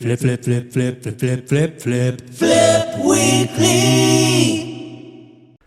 Flip, flip, flip, flip, flip, flip, flip, flip, Flip Weekly.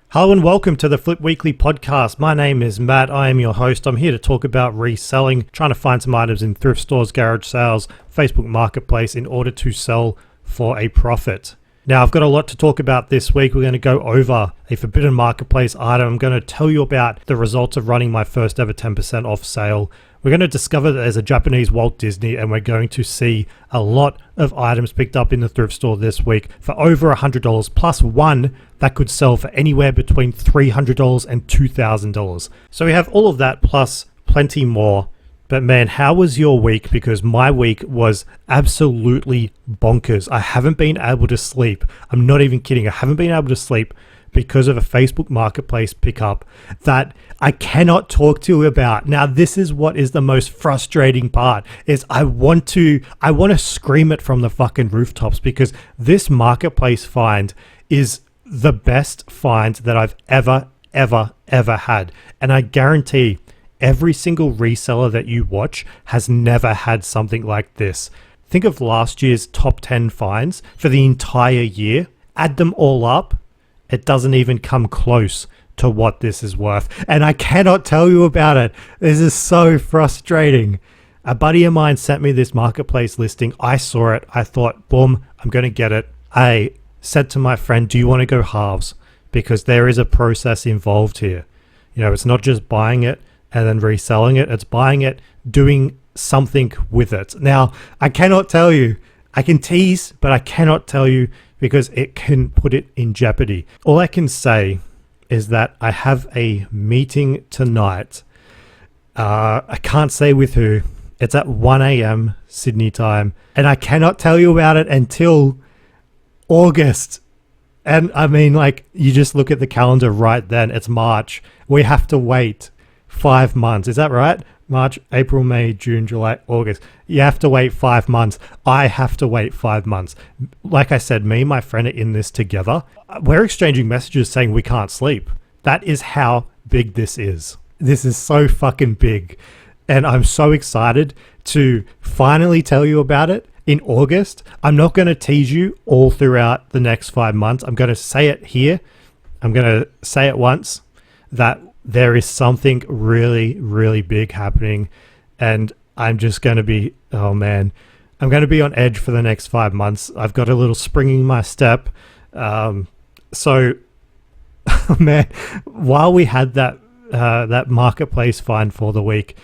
Hello and welcome to the Flip Weekly podcast. My name is Matt. I am your host. I'm here to talk about reselling, trying to find some items in thrift stores, garage sales, Facebook Marketplace in order to sell for a profit. Now, I've got a lot to talk about this week. We're going to go over a Forbidden Marketplace item. I'm going to tell you about the results of running my first ever 10% off sale. We're going to discover that there's a Japanese Walt Disney, and we're going to see a lot of items picked up in the thrift store this week for over $100, plus one that could sell for anywhere between $300 and $2,000. So we have all of that plus plenty more. But man, how was your week? Because my week was absolutely bonkers. I haven't been able to sleep. I'm not even kidding. I haven't been able to sleep because of a Facebook Marketplace pickup that I cannot talk to you about. Now, this is what is the most frustrating part, is I want to scream it from the fucking rooftops, because this Marketplace find is the best find that I've ever had. And I guarantee every single reseller that you watch has never had something like this. Think of last year's top 10 finds for the entire year. Add them all up. It doesn't even come close to what this is worth. And I cannot tell you about it. This is so frustrating. A buddy of mine sent me this Marketplace listing. I saw it. I thought, boom, I'm going to get it. I said to my friend, do you want to go halves? Because there is a process involved here. You know, it's not just buying it and then reselling it. It's buying it, doing something with it. Now, I cannot tell you. I can tease, but I cannot tell you because it can put it in jeopardy. All I can say is that I have a meeting tonight. I can't say with who. It's at 1 a.m. Sydney time, and I cannot tell you about it until August. And I mean, like, you just look at the calendar right then. It's March. We have to wait 5 months. Is that right? March, April, May, June, July, August. You have to wait 5 months. I have to wait 5 months. Like I said, me and my friend are in this together. We're exchanging messages saying we can't sleep. That is how big this is. This is so fucking big. And I'm so excited to finally tell you about it in August. I'm not going to tease you all throughout the next 5 months. I'm going to say it here. I'm going to say it once that there is something really, really big happening, and I'm just going to be, oh man, I'm going to be on edge for the next 5 months. I've got a little spring in my step. So, man, while we had that Marketplace find for the week,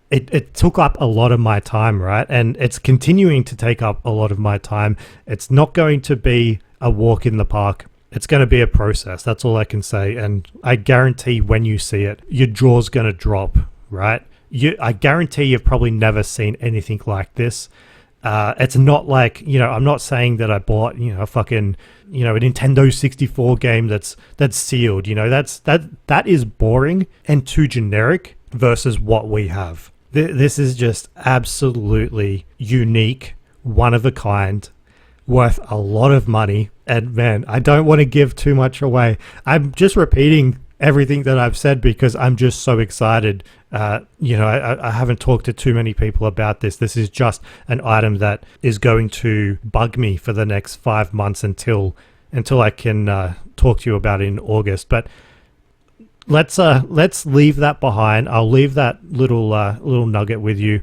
it took up a lot of my time, right? And it's continuing to take up a lot of my time. It's not going to be a walk in the park. It's going to be a process. That's all I can say. And I guarantee when you see it, your jaw's going to drop, right? I guarantee you've probably never seen anything like this. It's not like, you know, I'm not saying that I bought, you know, a fucking, you know, a Nintendo 64 game that's sealed. You know, that is boring and too generic versus what we have. This is just absolutely unique, one of a kind, worth a lot of money. And man, I don't want to give too much away. I'm just repeating everything that I've said because I'm just so excited. You know, I haven't talked to too many people about this. This is just an item that is going to bug me for the next 5 months until I can talk to you about it in August. But let's leave that behind. I'll leave that little nugget with you.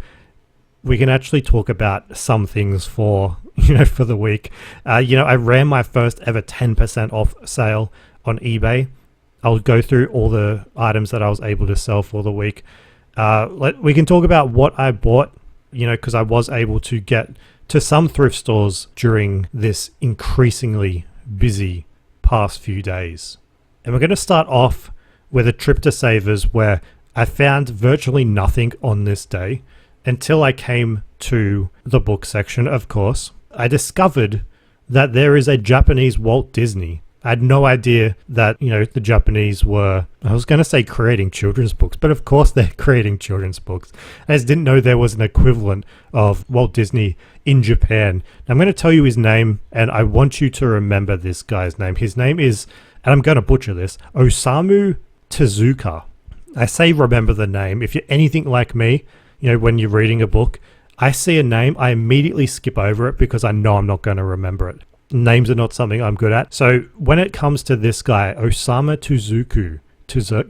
We can actually talk about some things for the week. You know, I ran my first ever 10% off sale on eBay. I'll go through all the items that I was able to sell for the week. We can talk about what I bought, you know, because I was able to get to some thrift stores during this increasingly busy past few days. And we're going to start off with a trip to Savers, where I found virtually nothing on this day until I came to the book section, of course. I discovered that there is a Japanese Walt Disney. I had no idea that, you know, the Japanese were, I was going to say creating children's books, but of course they're creating children's books. I just didn't know there was an equivalent of Walt Disney in Japan. Now, I'm going to tell you his name, and I want you to remember this guy's name. His name is, and I'm going to butcher this, Osamu Tezuka. I say remember the name. If you're anything like me, you know, when you're reading a book, I see a name, I immediately skip over it because I know I'm not going to remember it. Names are not something I'm good at. So when it comes to this guy, Osamu Tezuka,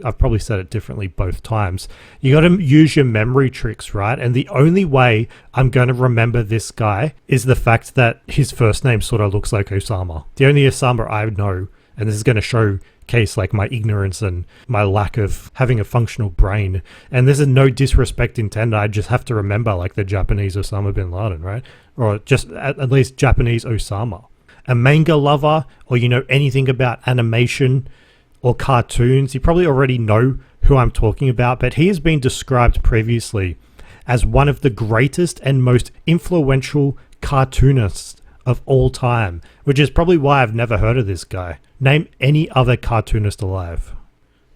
I've probably said it differently both times. You got to use your memory tricks, right? And the only way I'm going to remember this guy is the fact that his first name sort of looks like Osama. The only Osama I know, and this is going to showcase like my ignorance and my lack of having a functional brain. And this is no disrespect intended. I just have to remember like the Japanese Osama bin Laden, right? Or just at least Japanese Osama. A manga lover, or you know anything about animation or cartoons, you probably already know who I'm talking about, but he has been described previously as one of the greatest and most influential cartoonists of all time, which is probably why I've never heard of this guy. Name any other cartoonist alive.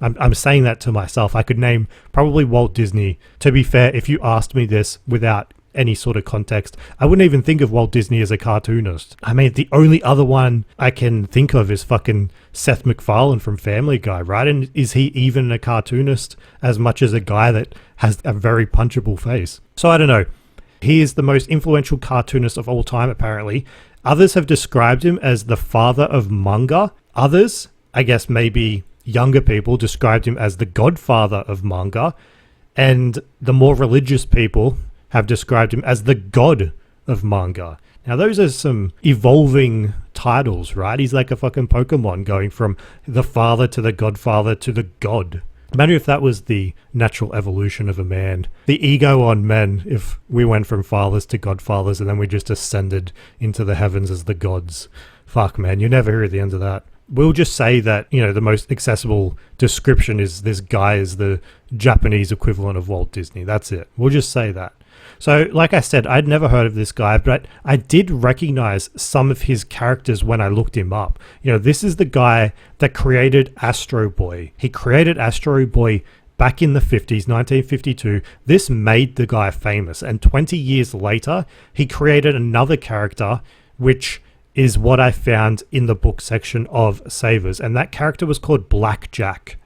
I'm saying that to myself. I could name probably Walt Disney. To be fair, if you asked me this without any sort of context, I wouldn't even think of Walt Disney as a cartoonist. I mean, the only other one I can think of is fucking Seth MacFarlane from Family Guy, right? And is he even a cartoonist as much as a guy that has a very punchable face? So I don't know. He is the most influential cartoonist of all time, apparently. Others have described him as the father of manga. Others, I guess maybe younger people, described him as the godfather of manga. And the more religious people have described him as the god of manga. Now, those are some evolving titles, right? He's like a fucking Pokemon going from the father to the godfather to the god. Imagine if that was the natural evolution of a man. The ego on men, if we went from fathers to godfathers and then we just ascended into the heavens as the gods. Fuck, man, you never hear the end of that. We'll just say that, you know, the most accessible description is this guy is the Japanese equivalent of Walt Disney. That's it. We'll just say that. So, like I said, I'd never heard of this guy, but I did recognize some of his characters when I looked him up. You know, this is the guy that created Astro Boy. He created Astro Boy back in the 50s, 1952. This made the guy famous. And 20 years later, he created another character, which is what I found in the book section of Savers. And that character was called Black Jack.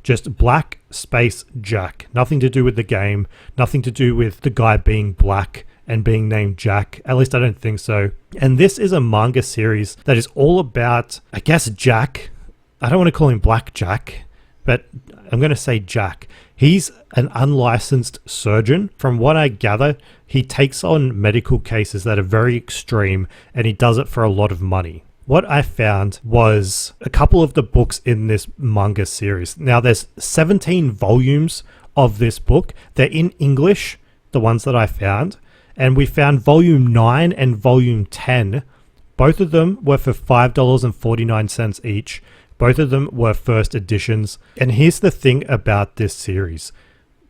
Just Black Space Jack. Nothing to do with the game. Nothing to do with the guy being black and being named Jack. At least I don't think so. And this is a manga series that is all about, I guess, Jack. I don't want to call him Black Jack, but I'm going to say Jack. He's an unlicensed surgeon. From what I gather, he takes on medical cases that are very extreme, and he does it for a lot of money. What I found was a couple of the books in this manga series. Now, there's 17 volumes of this book. They're in English, the ones that I found. And we found volume 9 and volume 10. Both of them were for $5.49 each. Both of them were first editions. And here's the thing about this series.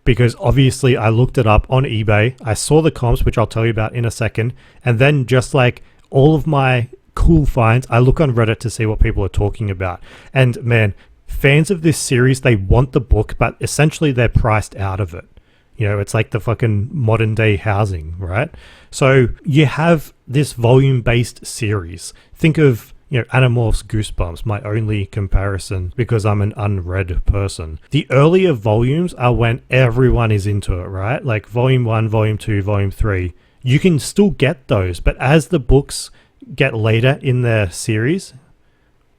Because obviously I looked it up on eBay. I saw the comps, which I'll tell you about in a second. And then just like all of my cool finds, I look on Reddit to see what people are talking about. And man, fans of this series, they want the book, but essentially they're priced out of it. You know, it's like the fucking modern day housing, right? So you have this volume based series. Think of, you know, Animorphs Goosebumps, my only comparison because I'm an unread person. The earlier volumes are when everyone is into it, right? Like volume 1, volume 2, volume 3. You can still get those, but as the books get later in their series,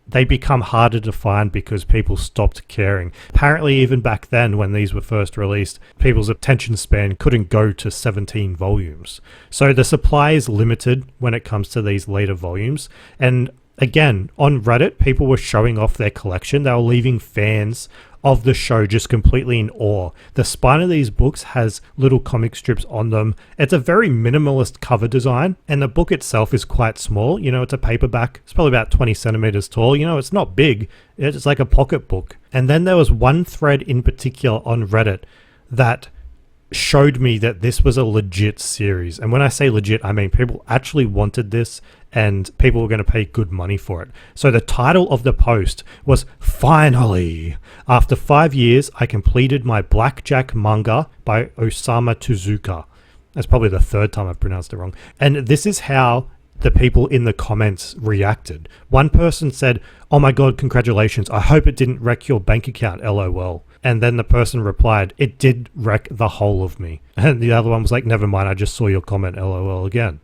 they become harder to find because people stopped caring. Apparently, even back then when these were first released, people's attention span couldn't go to 17 volumes. So the supply is limited when it comes to these later volumes. And again, on Reddit, people were showing off their collection. They were leaving fans of the show just completely in awe. The spine of these books has little comic strips on them. It's a very minimalist cover design, and the book itself is quite small. You know, it's a paperback. It's probably about 20 centimeters tall. You know, it's not big. It's like a pocket book. And then there was one thread in particular on Reddit that showed me that this was a legit series. And when I say legit, I mean people actually wanted this and people were going to pay good money for it. So the title of the post was, "Finally, after 5 years, I completed my Blackjack manga by Osamu Tezuka." That's probably the third time I've pronounced it wrong. And this is how the people in the comments reacted. One person said, "Oh my God, congratulations. I hope it didn't wreck your bank account, LOL." And then the person replied, "It did wreck the whole of me." And the other one was like, "Never mind, I just saw your comment, lol again.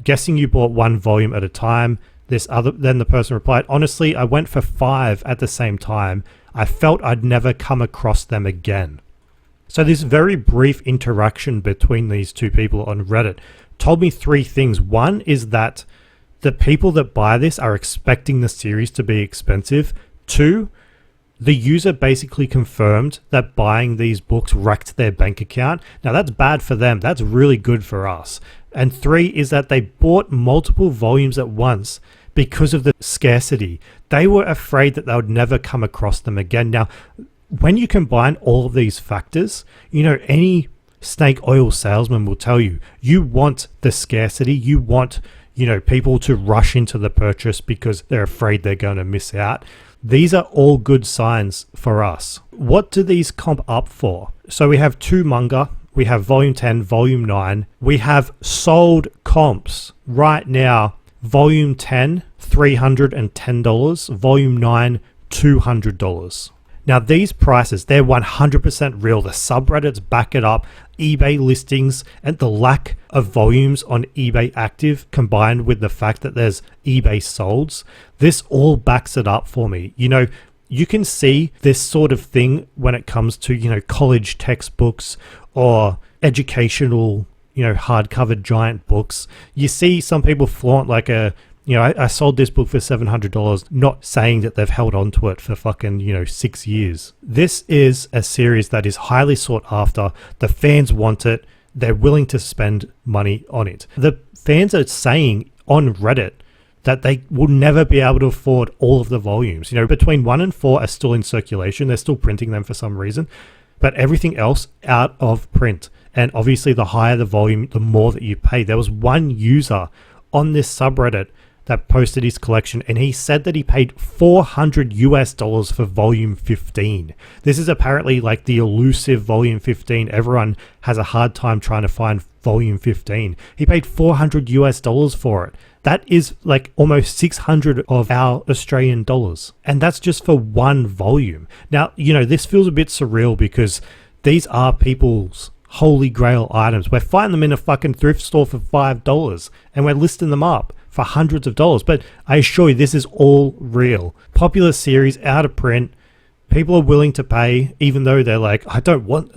Guessing you bought one volume at a time." Then the person replied, "Honestly, I went for 5 at the same time. I felt I'd never come across them again." So this very brief interaction between these two people on Reddit told me 3 things. One is that the people that buy this are expecting the series to be expensive. 2, the user basically confirmed that buying these books wrecked their bank account. Now that's bad for them. That's really good for us. And 3 is that they bought multiple volumes at once because of the scarcity. They were afraid that they would never come across them again. Now, when you combine all of these factors, any snake oil salesman will tell you, you want the scarcity, you want, people to rush into the purchase because they're afraid they're going to miss out. These are all good signs for us. What do these comp up for? So we have 2 manga. We have volume 10, volume 9. We have sold comps right now. Volume 10, $310. Volume 9, $200. Now these prices, they're 100% real. The subreddits back it up. eBay listings and the lack of volumes on eBay active combined with the fact that there's eBay solds, this all backs it up for me. You can see this sort of thing when it comes to, college textbooks or educational, hardcover giant books. You see some people flaunt like I sold this book for $700, not saying that they've held on to it for fucking, 6 years. This is a series that is highly sought after. The fans want it. They're willing to spend money on it. The fans are saying on Reddit that they will never be able to afford all of the volumes. Between 1 and 4 are still in circulation. They're still printing them for some reason, but everything else out of print. And obviously the higher the volume, the more that you pay. There was one user on this subreddit that posted his collection, and he said that he paid $400 for volume 15. This is apparently like the elusive volume 15. Everyone has a hard time trying to find volume 15. He paid $400 for it. That is like almost 600 of our Australian dollars. And that's just for one volume. Now, this feels a bit surreal because these are people's holy grail items. We're finding them in a fucking thrift store for $5 and we're listing them up for hundreds of dollars. But I assure you, this is all real. Popular series, out of print. People are willing to pay, even though they're like, I don't want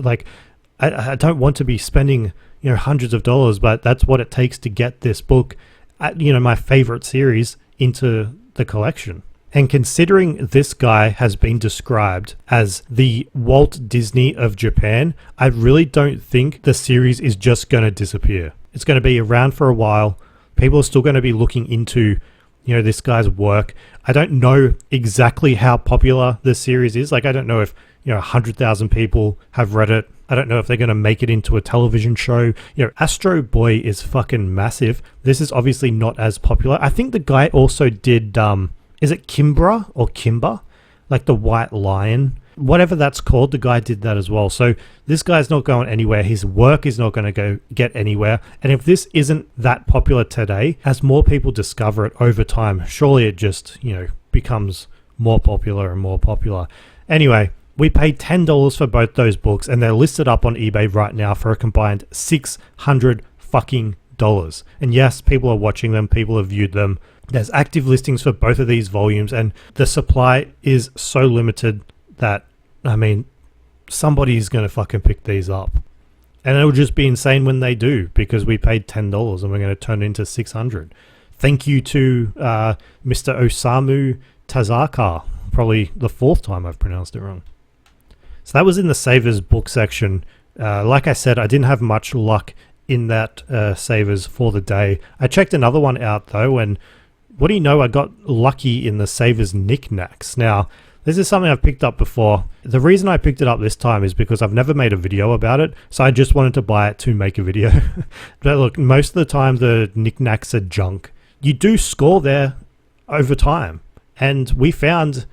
to be spending, hundreds of dollars, but that's what it takes to get this book, my favorite series, into the collection. And considering this guy has been described as the Walt Disney of Japan, I really don't think the series is just going to disappear. It's going to be around for a while. People are still going to be looking into, this guy's work. I don't know exactly how popular the series is. Like, I don't know if, 100,000 people have read it. I don't know if they're going to make it into a television show. Astro Boy is fucking massive. This is obviously not as popular. I think the guy also did, is it Kimbra or Kimber? Like the White Lion? Whatever that's called, the guy did that as well. So this guy's not going anywhere. His work is not going to get anywhere. And if this isn't that popular today, as more people discover it over time, surely it just, becomes more popular and more popular. Anyway, we paid $10 for both those books and they're listed up on eBay right now for a combined $600 fucking dollars. And yes, people are watching them. People have viewed them. There's active listings for both of these volumes and the supply is so limited that, somebody's going to fucking pick these up. And it'll just be insane when they do because we paid $10 and we're going to turn it into $600. Thank you to Mr. Osamu Tazaka. Probably the 4th time I've pronounced it wrong. So that was in the Savers book section. Like I said, I didn't have much luck in that Savers for the day. I checked another one out though, and what do you know, I got lucky in the Savers knickknacks. Now, this is something I've picked up before. The reason I picked it up this time is because I've never made a video about it, so I just wanted to buy it to make a video. But look, most of the time the knickknacks are junk. You do score there over time, and we found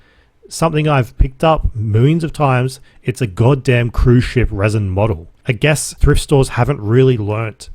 something I've picked up millions of times. It's a goddamn cruise ship resin model. I guess thrift stores haven't really learnt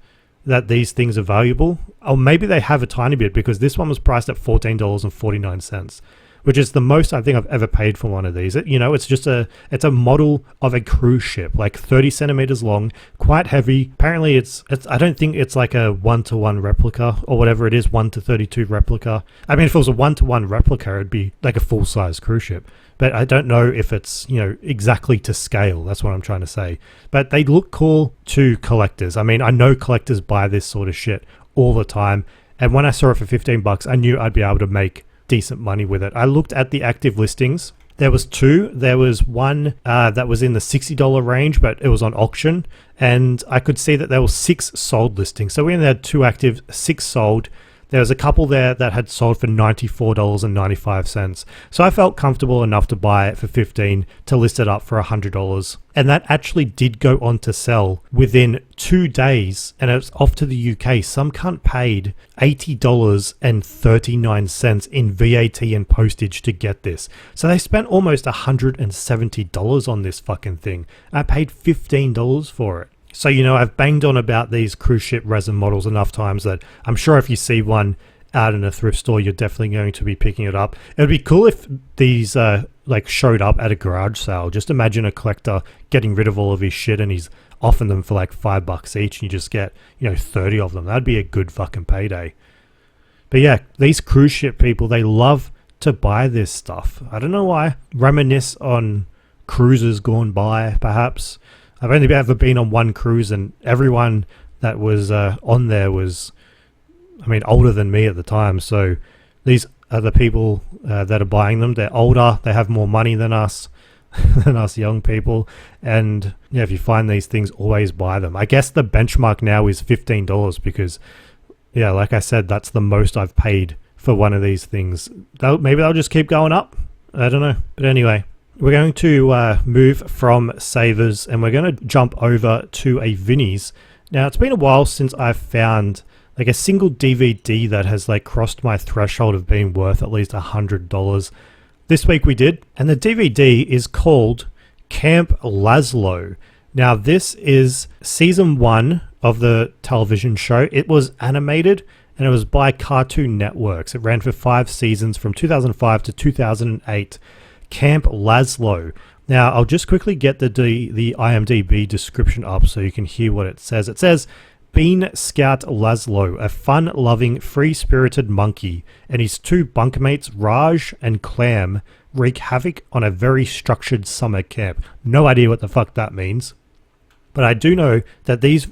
that these things are valuable, or maybe they have a tiny bit because this one was priced at $14.49. which is the most I think I've ever paid for one of these. It's a model of a cruise ship, like 30 centimeters long, quite heavy. Apparently it's I don't think it's like a 1-to-1 replica or whatever it is, 1-to-32 replica. I mean, if it was a 1-to-1 replica, it'd be like a full-size cruise ship. But I don't know if it's, exactly to scale. That's what I'm trying to say. But they look cool to collectors. I mean, I know collectors buy this sort of shit all the time. And when I saw it for $15, I knew I'd be able to make decent money with it. I looked at the active listings. There was two. There was one that was in the $60 range, but it was on auction. And I could see that there were 6 sold listings. So we only had 2 active, 6 sold. There was a couple there that had sold for $94.95. So I felt comfortable enough to buy it for $15 to list it up for $100. And that actually did go on to sell within 2 days. And it was off to the UK. Some cunt paid $80.39 in VAT and postage to get this. So they spent almost $170 on this fucking thing. I paid $15 for it. So, I've banged on about these cruise ship resin models enough times that I'm sure if you see one out in a thrift store, you're definitely going to be picking it up. It would be cool if these showed up at a garage sale. Just imagine a collector getting rid of all of his shit and he's offering them for like $5 each and you just get, 30 of them. That'd be a good fucking payday. But yeah, these cruise ship people, they love to buy this stuff. I don't know why. Reminisce on cruises gone by, perhaps. I've only ever been on one cruise and everyone that was on there was, older than me at the time. So these are the people that are buying them. They're older. They have more money than us, than us young people. And if you find these things, always buy them. I guess the benchmark now is $15 because, like I said, that's the most I've paid for one of these things. Maybe they'll just keep going up. I don't know. But anyway. We're going to move from Savers and we're going to jump over to a Vinnie's. Now, it's been a while since I've found like a single DVD that has crossed my threshold of being worth at least $100. This week we did, and the DVD is called Camp Laszlo. Now, this is season 1 of the television show. It was animated and it was by Cartoon Networks. It ran for 5 seasons from 2005 to 2008. Camp Laszlo. Now, I'll just quickly get the IMDb description up so you can hear what it says. It says, Bean Scout Laszlo, a fun-loving, free-spirited monkey, and his 2 bunkmates, Raj and Clam, wreak havoc on a very structured summer camp. No idea what the fuck that means. But I do know that these,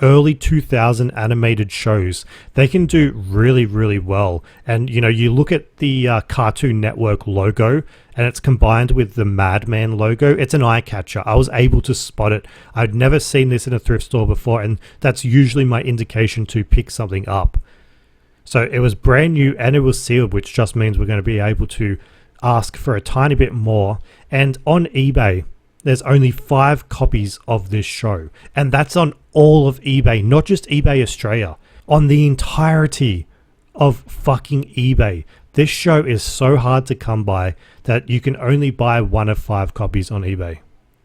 early 2000 animated shows, they can do really, really well. And, you look at the Cartoon Network logo and it's combined with the Madman logo. It's an eye catcher. I was able to spot it. I'd never seen this in a thrift store before, and that's usually my indication to pick something up. So it was brand new and it was sealed, which just means we're going to be able to ask for a tiny bit more. And on eBay, there's only 5 copies of this show. And that's on all of eBay, not just eBay Australia. On the entirety of fucking eBay. This show is so hard to come by that you can only buy 1 of 5 copies on eBay.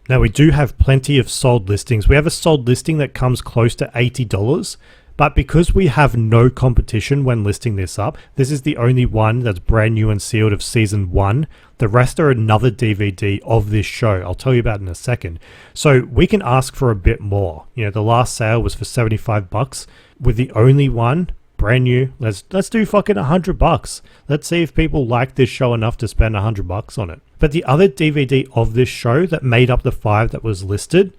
Now, we do have plenty of sold listings. We have a sold listing that comes close to $80. But because we have no competition when listing this up, this is the only one that's brand new and sealed of season 1. The rest are another DVD of this show. I'll tell you about it in a second. So we can ask for a bit more. The last sale was for $75. With the only one, brand new, let's do fucking $100. Let's see if people like this show enough to spend $100 on it. But the other DVD of this show that made up the 5 that was listed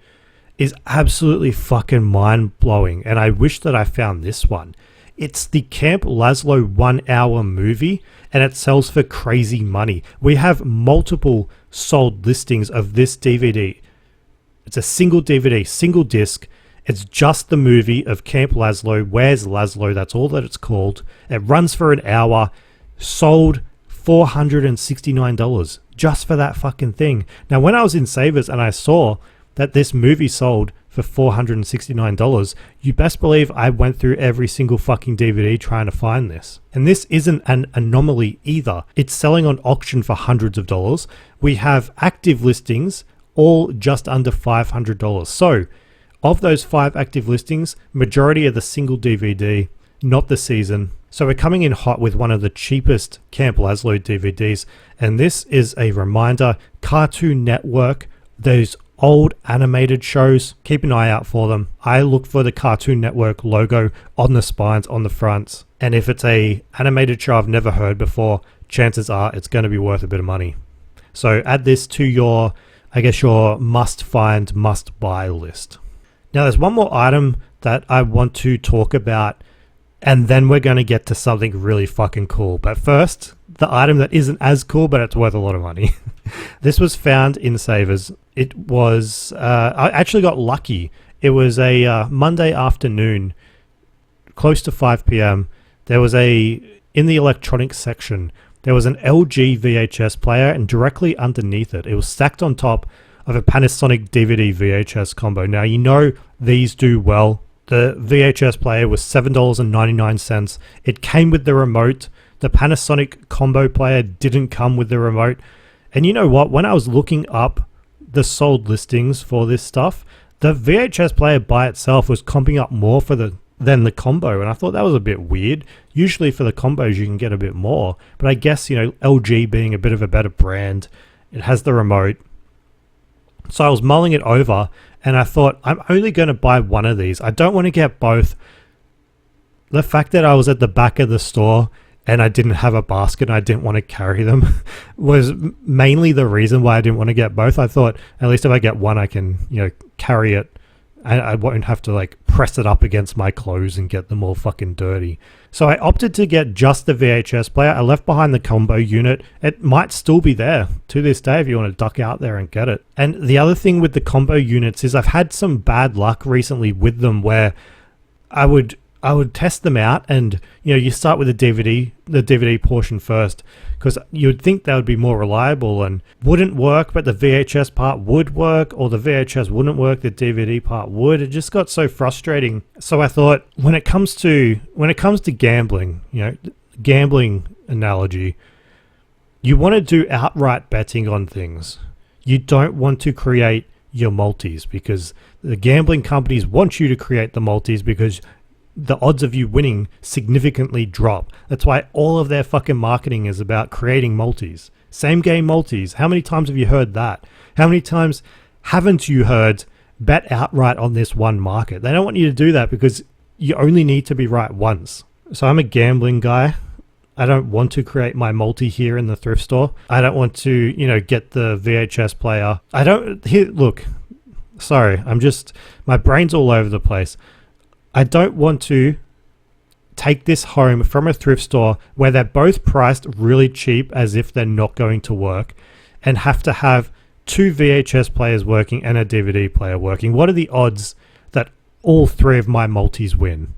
is absolutely fucking mind-blowing, and I wish that I found this one. It's the Camp Laszlo 1-hour movie, and it sells for crazy money. We have multiple sold listings of this DVD. It's a single DVD, single disc. It's just the movie of Camp Laszlo. Where's Laszlo? That's all that it's called. It runs for an hour. Sold $469 just for that fucking thing. Now, when I was in Savers and I saw that this movie sold for $469, you best believe I went through every single fucking DVD trying to find this. And this isn't an anomaly either. It's selling on auction for hundreds of dollars. We have active listings, all just under $500. So, of those 5 active listings, majority are the single DVD, not the season. So we're coming in hot with one of the cheapest Camp Laszlo DVDs, and this is a reminder, Cartoon Network, those old animated shows, keep an eye out for them. I look for the Cartoon Network logo on the spines, on the fronts, and if it's a animated show I've never heard before, chances are it's going to be worth a bit of money. So add this to your, I guess, your must-find, must-buy list. Now there's one more item that I want to talk about, and then we're going to get to something really fucking cool. But first, the item that isn't as cool, but it's worth a lot of money. This was found in Savers. It was, I actually got lucky. It was a Monday afternoon, close to 5 p.m. There was in the electronics section, there was an LG VHS player, and directly underneath it, it was stacked on top of a Panasonic DVD VHS combo. Now, you know these do well. The VHS player was $7.99. It came with the remote. The Panasonic combo player didn't come with the remote. And you know what? When I was looking up the sold listings for this stuff, the VHS player by itself was comping up more than the combo. And I thought that was a bit weird. Usually for the combos, you can get a bit more. But I guess, LG being a bit of a better brand, it has the remote. So I was mulling it over, and I thought, I'm only going to buy one of these. I don't want to get both. The fact that I was at the back of the store and I didn't have a basket and I didn't want to carry them was mainly the reason why I didn't want to get both. I thought, at least if I get one, I can, carry it. I won't have to press it up against my clothes and get them all fucking dirty. So I opted to get just the VHS player. I left behind the combo unit. It might still be there to this day if you want to duck out there and get it. And the other thing with the combo units is I've had some bad luck recently with them where I would test them out, and you start with the DVD portion first, because you would think that would be more reliable and wouldn't work, but the VHS part would work, or the VHS wouldn't work, the DVD part would. It just got so frustrating. So I thought, when it comes to gambling, gambling analogy, you want to do outright betting on things. You don't want to create your multis, because the gambling companies want you to create the multis because the odds of you winning significantly drop. That's why all of their fucking marketing is about creating multis. Same game multis. How many times have you heard that? How many times haven't you heard bet outright on this one market? They don't want you to do that because you only need to be right once. So I'm a gambling guy. I don't want to create my multi here in the thrift store. I don't want to, get the VHS player. Sorry, my brain's all over the place. I don't want to take this home from a thrift store where they're both priced really cheap as if they're not going to work, and have to have two VHS players working and a DVD player working. What are the odds that all three of my multis win?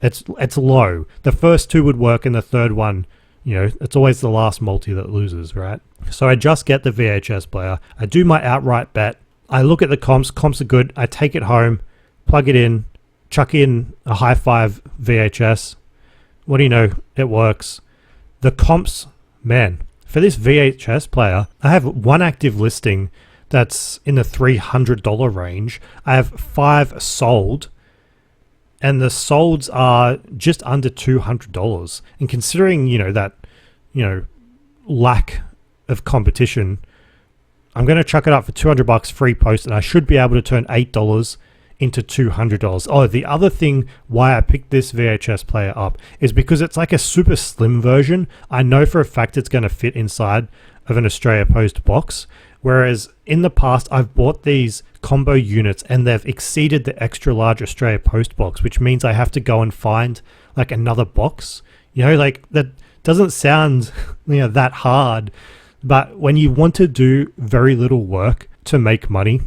It's low. The first two would work, and the third one, it's always the last multi that loses, right? So I just get the VHS player. I do my outright bet. I look at the comps. Comps are good. I take it home, plug it in, chuck in a high five VHS. What do you know? It works. The comps, man, for this VHS player, I have one active listing that's in the $300 range. I have 5 sold, and the solds are just under $200. And considering, that, lack of competition, I'm going to chuck it up for $200 free post, and I should be able to turn $8 into $200. Oh, the other thing why I picked this VHS player up is because it's like a super slim version. I know for a fact it's going to fit inside of an Australia Post box, whereas in the past I've bought these combo units and they've exceeded the extra large Australia Post box, which means I have to go and find another box. That doesn't sound that hard, but when you want to do very little work to make money,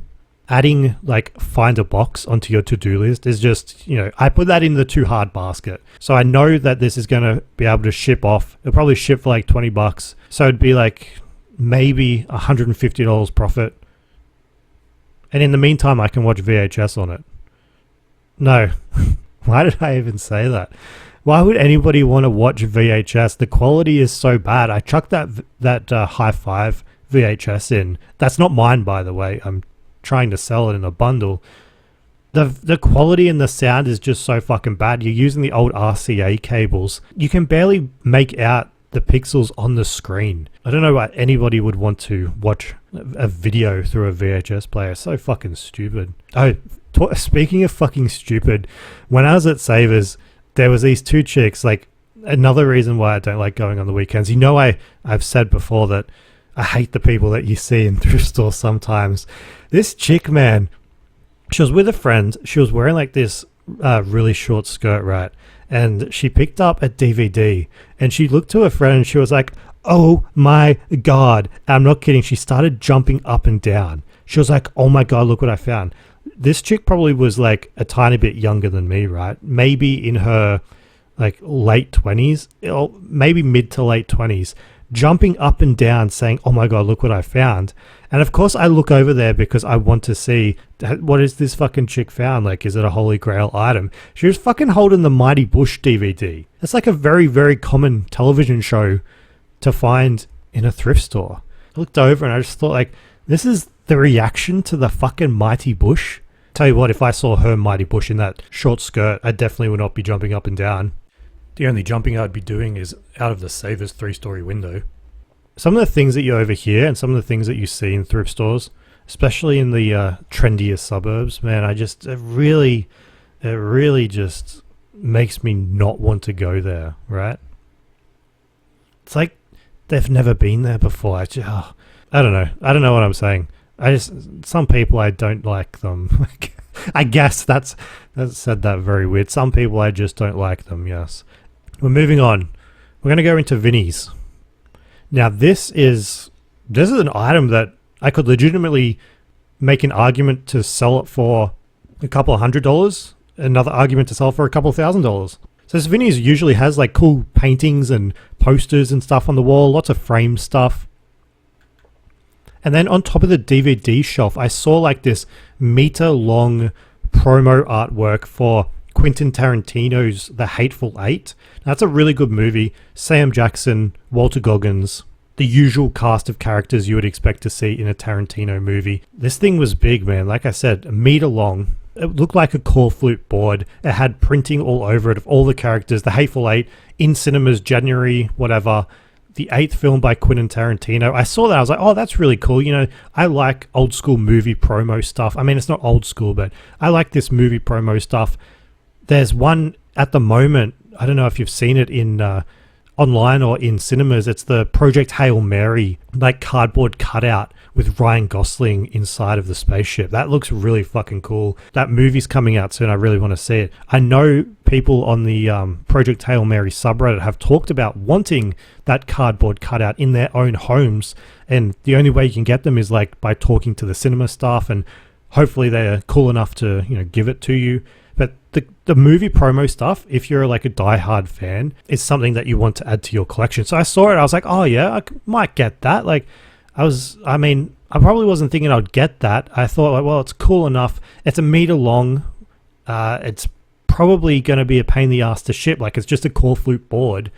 adding find a box onto your to-do list is just, I put that in the too hard basket. So I know that this is going to be able to ship off. It'll probably ship for $20. So it'd be maybe $150 profit. And in the meantime, I can watch VHS on it. No, why did I even say that? Why would anybody want to watch VHS? The quality is so bad. I chucked that high five VHS in. That's not mine, by the way. I'm trying to sell it in a bundle, The quality and the sound is just so fucking bad. You're using the old RCA cables. You can barely make out the pixels on the screen. I don't know why anybody would want to watch a video through a VHS player. So fucking stupid. Oh, speaking of fucking stupid, when I was at Savers, there was these two chicks. Like, another reason why I don't like going on the weekends. You know, I've said before that I hate the people that you see in thrift stores sometimes. This chick, man, she was with a friend. She was wearing like this really short skirt, right? And she picked up a DVD and she looked to her friend and she was like, "Oh my God." And I'm not kidding. She started jumping up and down. She was like, "Oh my God, look what I found." This chick probably was like a tiny bit younger than me, right? Maybe in her like late 20s, or maybe mid to late 20s, jumping up and down saying, "Oh my God, look what I found." And of course I look over there because I want to see what is this fucking chick found. Like, is it a holy grail item? She was fucking holding the Mighty Bush DVD. It's like a very, very common television show to find in a thrift store. I looked over and I just thought, like, this is the reaction to the fucking Mighty Bush. Tell you what, if I saw her Mighty Bush in that short skirt, I definitely would not be jumping up and down. The only jumping I'd be doing is out of the Savers 3-story window. Some of the things that you overhear and some of the things that you see in thrift stores, especially in the trendier suburbs, man, it really just makes me not want to go there, right? It's like they've never been there before. I don't know. I don't know what I'm saying. Some people, I don't like them. I guess that's said that very weird. Some people, I just don't like them, yes. We're moving on. We're going to go into Vinnie's. Now, this is an item that I could legitimately make an argument to sell it for a couple of $100, another argument to sell for a couple of $1,000. So this Vinnie's usually has like cool paintings and posters and stuff on the wall, lots of frame stuff. And then on top of the DVD shelf, I saw like this meter-long promo artwork for Quentin Tarantino's The Hateful Eight. Now, that's a really good movie. Sam Jackson, Walter Goggins, the usual cast of characters you would expect to see in a Tarantino movie. This thing was big, man. Like I said, a meter long. It looked like a core flute board. It had printing all over it of all the characters. The Hateful Eight, in cinemas, January, whatever. The 8th film by Quentin Tarantino. I saw that. I was like, oh, that's really cool. You know, I like old school movie promo stuff. I mean, it's not old school, but I like this movie promo stuff. There's one at the moment. I don't know if you've seen it in online or in cinemas. It's the Project Hail Mary, like cardboard cutout with Ryan Gosling inside of the spaceship. That looks really fucking cool. That movie's coming out soon. I really want to see it. I know people on the Project Hail Mary subreddit have talked about wanting that cardboard cutout in their own homes, and the only way you can get them is like by talking to the cinema staff, and hopefully they're cool enough to, you know, give it to you. But the movie promo stuff, if you're like a diehard fan, is something that you want to add to your collection. So I saw it, I was like, oh yeah, I might get that. Like, I probably wasn't thinking I'd get that. I thought, like, well, it's cool enough. It's a meter long. It's probably going to be a pain in the ass to ship. Like, it's just a core flute board.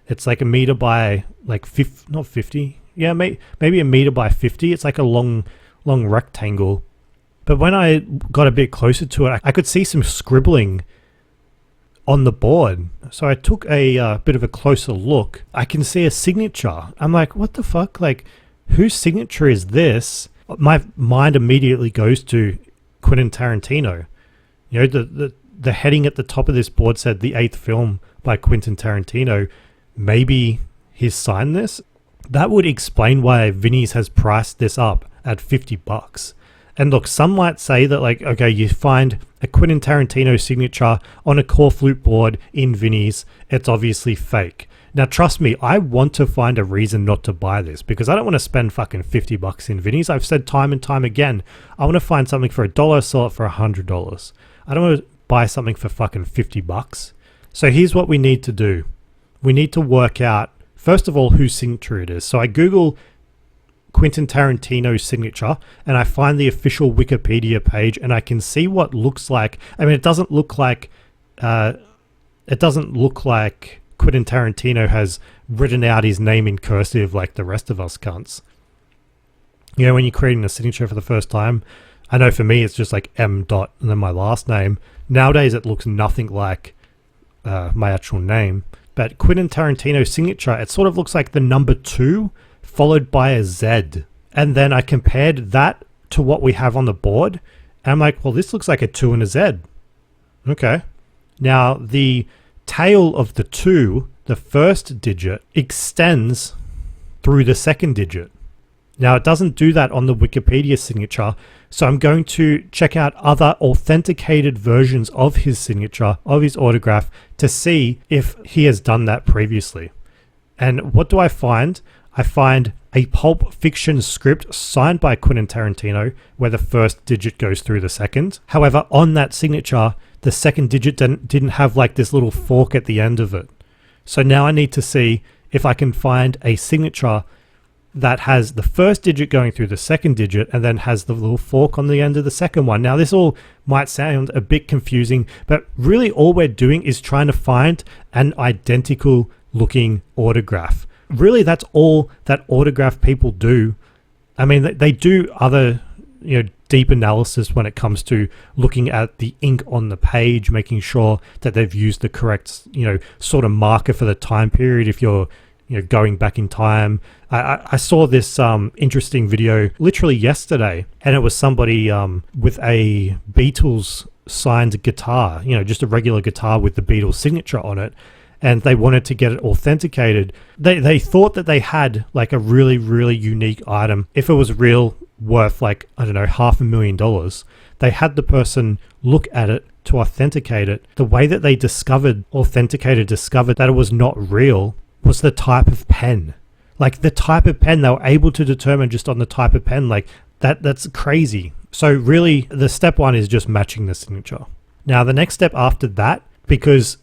It's like a meter by like not 50. Yeah, maybe a meter by 50. It's like a long rectangle. But when I got a bit closer to it, I could see some scribbling on the board. So I took a bit of a closer look. I can see a signature. I'm like, what the fuck? Like, whose signature is this? My mind immediately goes to Quentin Tarantino. You know, the heading at the top of this board said the 8th film by Quentin Tarantino. Maybe he's signed this? That would explain why Vinnie's has priced this up at $50. And look, some might say that, like, okay, you find a Quentin Tarantino signature on a core flute board in Vinnie's, it's obviously fake. Now, trust me, I want to find a reason not to buy this because I don't want to spend fucking $50 in Vinnie's. I've said time and time again, I want to find something for $1, sell it for $100. I don't want to buy something for fucking $50. So here's what we need to do. We need to work out, first of all, whose signature it is. So I Google Quentin Tarantino's signature and I find the official Wikipedia page and I can see what looks like. I mean, it doesn't look like Quentin Tarantino has written out his name in cursive like the rest of us cunts. You know, when you're creating a signature for the first time, I know for me it's just like M dot and then my last name. Nowadays it looks nothing like my actual name. But Quentin Tarantino's signature, it sort of looks like the number 2 followed by a Z. And then I compared that to what we have on the board. And I'm like, well, this looks like a 2 and a Z. Okay. Now, the tail of the 2, the first digit, extends through the second digit. Now, it doesn't do that on the Wikipedia signature, so I'm going to check out other authenticated versions of his signature, of his autograph, to see if he has done that previously. And what do I find? I find a Pulp Fiction script signed by Quentin Tarantino, where the first digit goes through the second. However, on that signature, the second digit didn't have like this little fork at the end of it. So now I need to see if I can find a signature that has the first digit going through the second digit and then has the little fork on the end of the second one. Now, this all might sound a bit confusing, but really all we're doing is trying to find an identical looking autograph. Really, that's all that autograph people do. I mean, they do other, deep analysis when it comes to looking at the ink on the page, making sure that they've used the correct, sort of marker for the time period if you're going back in time. I saw this interesting video literally yesterday, and it was somebody with a Beatles signed guitar, just a regular guitar with the Beatles signature on it, and they wanted to get it authenticated. They thought that they had like a really, really unique item. If it was real, worth like, I don't know, $500,000, they had the person look at it to authenticate it. The way that they discovered that it was not real was the type of pen. Like the type of pen, they were able to determine just on the type of pen. Like that's crazy. So really, the step 1 is just matching the signature. Now, the next step after that, because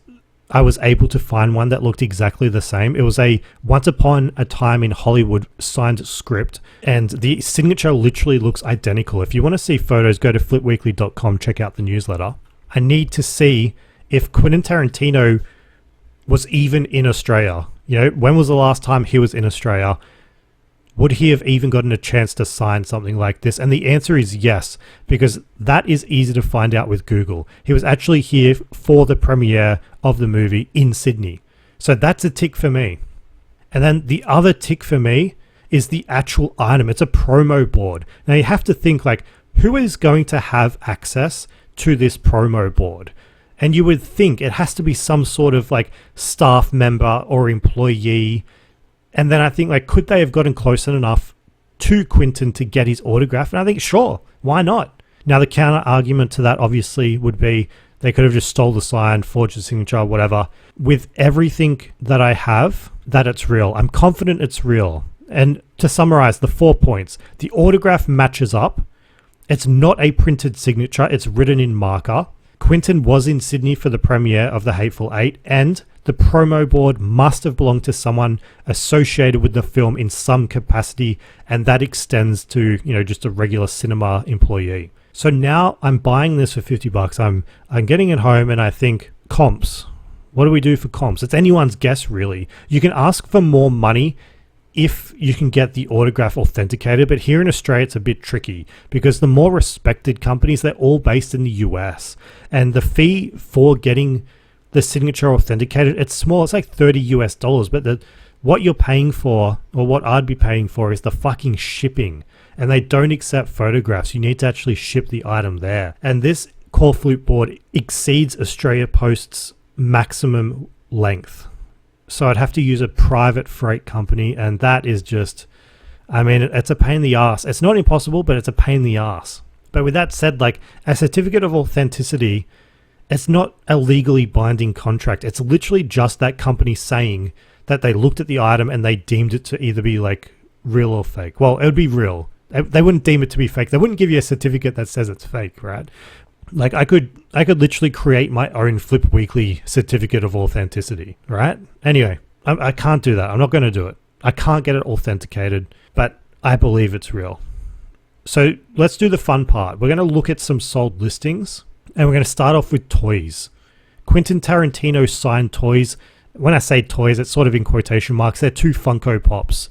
I was able to find one that looked exactly the same. It was a Once Upon a Time in Hollywood signed script, and the signature literally looks identical. If you want to see photos, go to flipweekly.com, check out the newsletter. I need to see if Quentin Tarantino was even in Australia. When was the last time he was in Australia? Would he have even gotten a chance to sign something like this? And the answer is yes, because that is easy to find out with Google. He was actually here for the premiere of the movie in Sydney. So that's a tick for me. And then the other tick for me is the actual item. It's a promo board. Now you have to think like, who is going to have access to this promo board? And you would think it has to be some sort of like staff member or employee. And then I think like, could they have gotten close enough to Quentin to get his autograph? And I think, sure, why not? Now the counter argument to that obviously would be they could have just stole the sign, forged the signature, whatever. With everything that I have, that it's real. I'm confident it's real. And to summarize the 4 points, the autograph matches up. It's not a printed signature. It's written in marker. Quentin was in Sydney for the premiere of The Hateful Eight, and the promo board must have belonged to someone associated with the film in some capacity, and that extends to, just a regular cinema employee. So now I'm buying this for $50. I'm getting it home, and I think, comps. What do we do for comps? It's anyone's guess, really. You can ask for more money if you can get the autograph authenticated, but here in Australia it's a bit tricky because the more respected companies, they're all based in the US, and the fee for getting the signature authenticated, it's small. It's like $30 US, but what you're paying for, or what I'd be paying for, is the fucking shipping, and they don't accept photographs. You need to actually ship the item there, and this core flute board exceeds Australia Post's maximum length. So I'd have to use a private freight company, and that is just, it's a pain in the ass. It's not impossible, but it's a pain in the ass. But with that said, like a certificate of authenticity, it's not a legally binding contract. It's literally just that company saying that they looked at the item and they deemed it to either be like real or fake. Well, it would be real. They wouldn't deem it to be fake. They wouldn't give you a certificate that says it's fake, right? Like I could literally create my own Flip Weekly certificate of authenticity, right? Anyway, I can't do that. I'm not going to do it. I can't get it authenticated, but I believe it's real. So let's do the fun part. We're going to look at some sold listings, and we're going to start off with toys. Quentin Tarantino signed toys. When I say toys, it's sort of in quotation marks. They're 2 Funko Pops.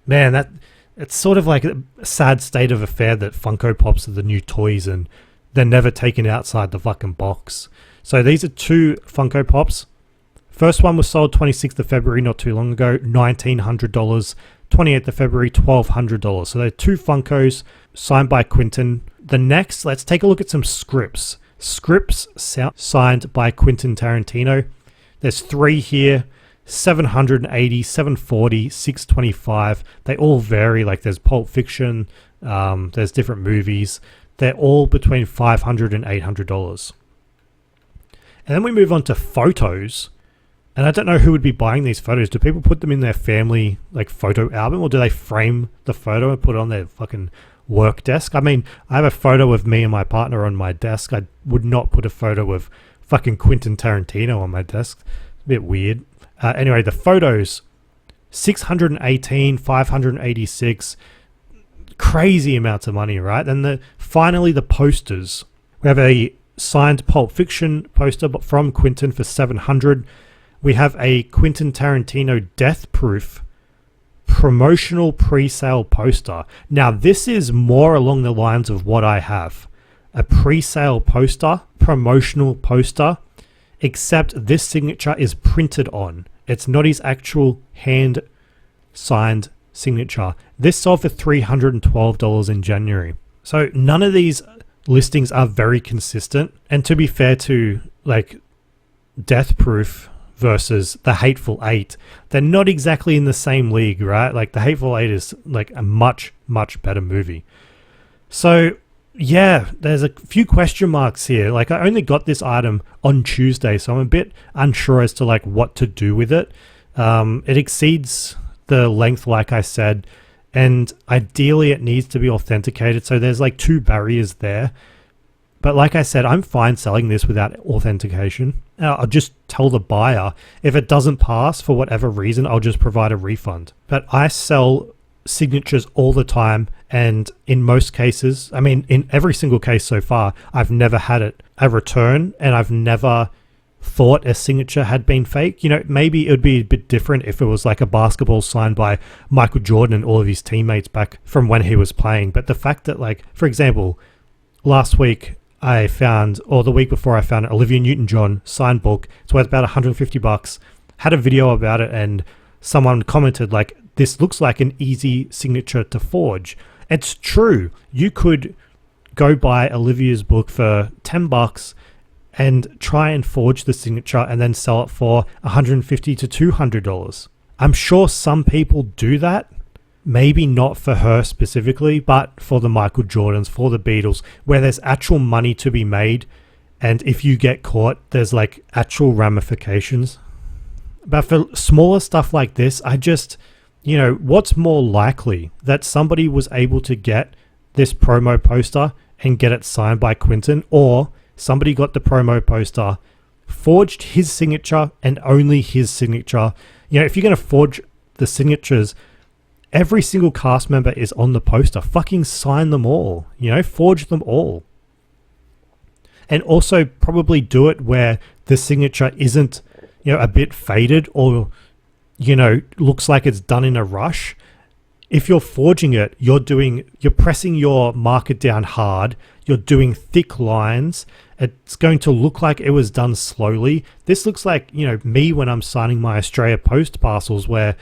Man, It's sort of like a sad state of affair that Funko Pops are the new toys and they're never taken outside the fucking box. So these are 2 Funko Pops. First one was sold 26th of February, not too long ago, $1,900. 28th of February, $1,200. So they're 2 Funkos signed by Quentin. The next, let's take a look at some scripts. Scripts signed by Quentin Tarantino. There's 3 here. 780, 740, 625. They all vary. Like there's Pulp Fiction, there's different movies. They're all between $500 and $800. And then we move on to photos. And I don't know who would be buying these photos. Do people put them in their family like photo album, or do they frame the photo and put it on their fucking work desk? I mean, I have a photo of me and my partner on my desk. I would not put a photo of fucking Quentin Tarantino on my desk. It's a bit weird. Anyway, the photos, 618, 586, crazy amounts of money, right? And finally the posters. We have a signed Pulp Fiction poster from Quentin for 700. We have a Quentin Tarantino Death Proof promotional pre-sale poster. Now, this is more along the lines of what I have. A pre-sale poster, promotional poster, except this signature is printed on. It's not his actual hand-signed signature. This sold for $312 in January. So none of these listings are very consistent. And to be fair to like Death Proof versus The Hateful Eight, they're not exactly in the same league, right? Like The Hateful Eight is like a much, much better movie. So yeah, there's a few question marks here. Like I only got this item on Tuesday, so I'm a bit unsure as to like what to do with it. It exceeds the length, like I said, and ideally it needs to be authenticated. So there's like 2 barriers there. But like I said, I'm fine selling this without authentication. I'll just tell the buyer if it doesn't pass for whatever reason, I'll just provide a refund. But I sell signatures all the time, and in most cases, I mean in every single case so far, I've never had a return, and I've never thought a signature had been fake. You know, maybe it would be a bit different if it was like a basketball signed by Michael Jordan and all of his teammates back from when he was playing. But the fact that, like, for example, last week I found, or the week before, I found an Olivia Newton-John signed book. It's worth about $150. Had a video about it, and someone commented like, this looks like an easy signature to forge. It's true. You could go buy Olivia's book for $10 and try and forge the signature and then sell it for $150 to $200. I'm sure some people do that. Maybe not for her specifically, but for the Michael Jordans, for the Beatles, where there's actual money to be made. And if you get caught, there's like actual ramifications. But for smaller stuff like this, I just, you know, what's more likely that somebody was able to get this promo poster and get it signed by Quentin, or somebody got the promo poster, forged his signature and only his signature. You know, if you're going to forge the signatures, every single cast member is on the poster. Fucking sign them all, you know, forge them all. And also probably do it where the signature isn't, you know, a bit faded or, you know, looks like it's done in a rush. If you're forging it, you're pressing your marker down hard. You're doing thick lines. It's going to look like it was done slowly. This looks like, you know, me when I'm signing my Australia Post parcels, where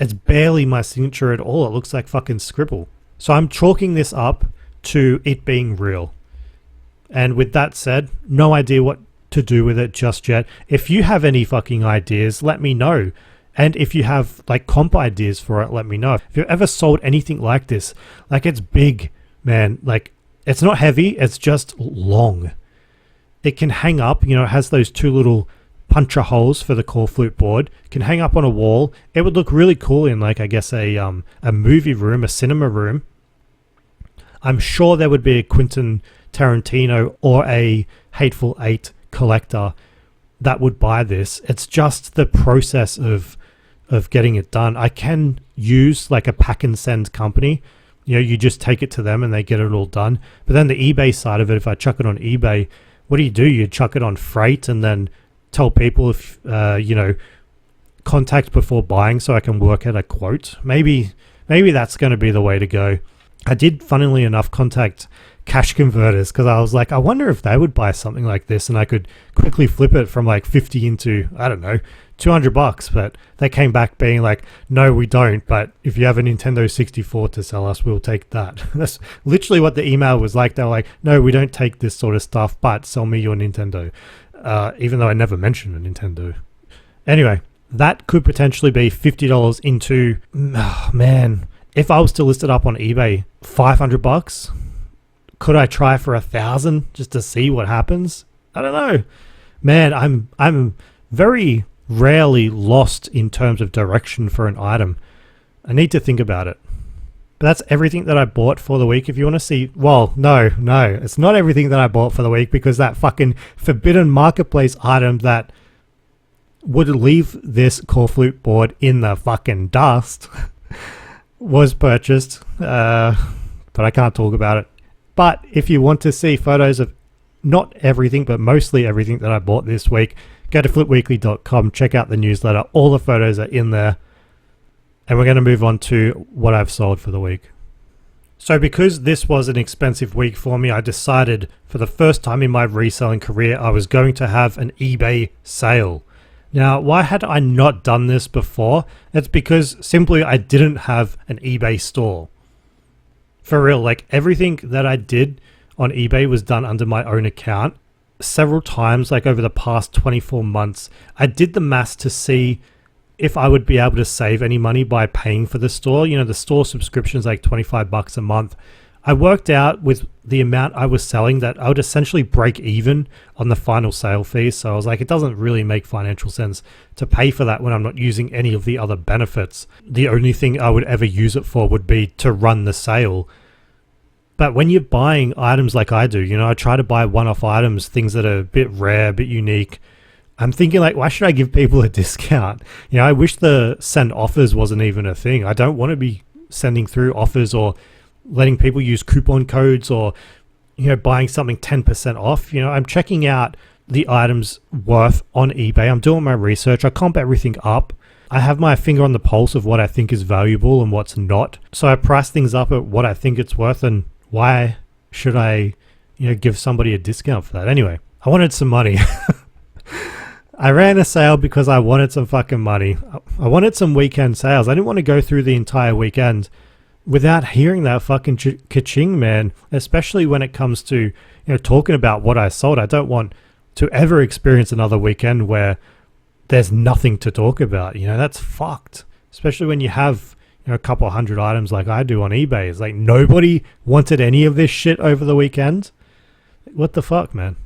it's barely my signature at all. It looks like fucking scribble. So I'm chalking this up to it being real. And with that said, no idea what to do with it just yet. If you have any fucking ideas, let me know. And if you have like comp ideas for it, let me know. If you've ever sold anything like this, like it's big, man. Like it's not heavy, it's just long. It can hang up, you know, it has those 2 little puncher holes for the core flute board. It can hang up on a wall. It would look really cool in like, I guess, a movie room, a cinema room. I'm sure there would be a Quentin Tarantino or a Hateful Eight collector that would buy this. It's just the process of getting it done. I can use like a pack and send company. You know, you just take it to them and they get it all done. But then the eBay side of it, if I chuck it on eBay, what do? You chuck it on freight and then tell people if, you know, contact before buying so I can work out a quote. Maybe maybe that's going to be the way to go. I did, funnily enough, contact Cash Converters because I was like, I wonder if they would buy something like this and I could quickly flip it from like 50 into, I don't know, $200. But they came back being like, no, we don't. But if you have a Nintendo 64 to sell us, we'll take that. That's literally what the email was like. They were like, no, we don't take this sort of stuff, but sell me your Nintendo. Even though I never mentioned a Nintendo. Anyway, that could potentially be $50 into, oh, man, if I was to list it up on eBay, $500. Could I try for 1,000 just to see what happens? I don't know. Man, I'm very rarely lost in terms of direction for an item. I need to think about it. But that's everything that I bought for the week. If you want to see, well, no, it's not everything that I bought for the week because that fucking forbidden marketplace item that would leave this core flute board in the fucking dust was purchased. But I can't talk about it. But if you want to see photos of not everything, but mostly everything that I bought this week, go to flipweekly.com, check out the newsletter. All the photos are in there. And we're going to move on to what I've sold for the week. So because this was an expensive week for me, I decided for the first time in my reselling career, I was going to have an eBay sale. Now, why had I not done this before? It's because simply I didn't have an eBay store. For real, like everything that I did on eBay was done under my own account. Several times, like over the past 24 months, I did the maths to see if I would be able to save any money by paying for the store. You know, the store subscription is like $25 a month. I worked out with the amount I was selling that I would essentially break even on the final sale fee. So I was like, it doesn't really make financial sense to pay for that when I'm not using any of the other benefits. The only thing I would ever use it for would be to run the sale. But when you're buying items like I do, you know, I try to buy one-off items, things that are a bit rare, a bit unique. I'm thinking like, why should I give people a discount? You know, I wish the send offers wasn't even a thing. I don't want to be sending through offers or letting people use coupon codes or, you know, buying something 10% off. You know, I'm checking out the items worth on eBay. I'm doing my research. I comp everything up. I have my finger on the pulse of what I think is valuable and what's not. So I price things up at what I think it's worth, and why should I, you know, give somebody a discount for that? Anyway, I wanted some money. I ran a sale because I wanted some fucking money. I wanted some weekend sales. I didn't want to go through the entire weekend without hearing that fucking ka-ching, man. Especially when it comes to, you know, talking about what I sold. I don't want to ever experience another weekend where there's nothing to talk about. You know, that's fucked. Especially when you have, you know, a couple hundred items like I do on eBay. It's like nobody wanted any of this shit over the weekend. What the fuck, man?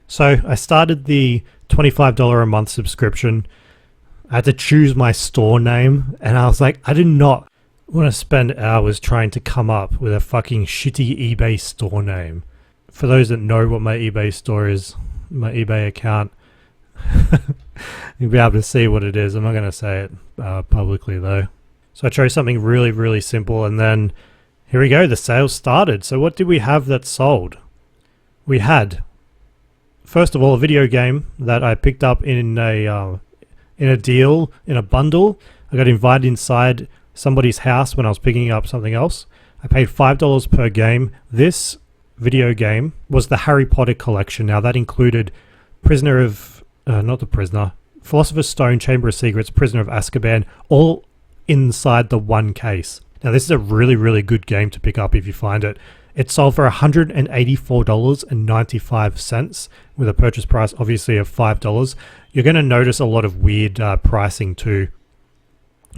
So I started the $25 a month subscription. I had to choose my store name, and I was like, I did not want to spend hours trying to come up with a fucking shitty eBay store name. For those that know what my eBay store is, my eBay account, you'll be able to see what it is. I'm not going to say it publicly though. So I chose something really, really simple, and then here we go, the sale started. So what did we have that sold? We had, first of all, a video game that I picked up in a deal, in a bundle. I got invited inside somebody's house when I was picking up something else. I paid $5 per game. This video game was the Harry Potter collection. Now that included Philosopher's Stone, Chamber of Secrets, Prisoner of Azkaban, all inside the one case. Now this is a really, really good game to pick up if you find it. It sold for $184.95 with a purchase price obviously of $5. You're going to notice a lot of weird pricing too,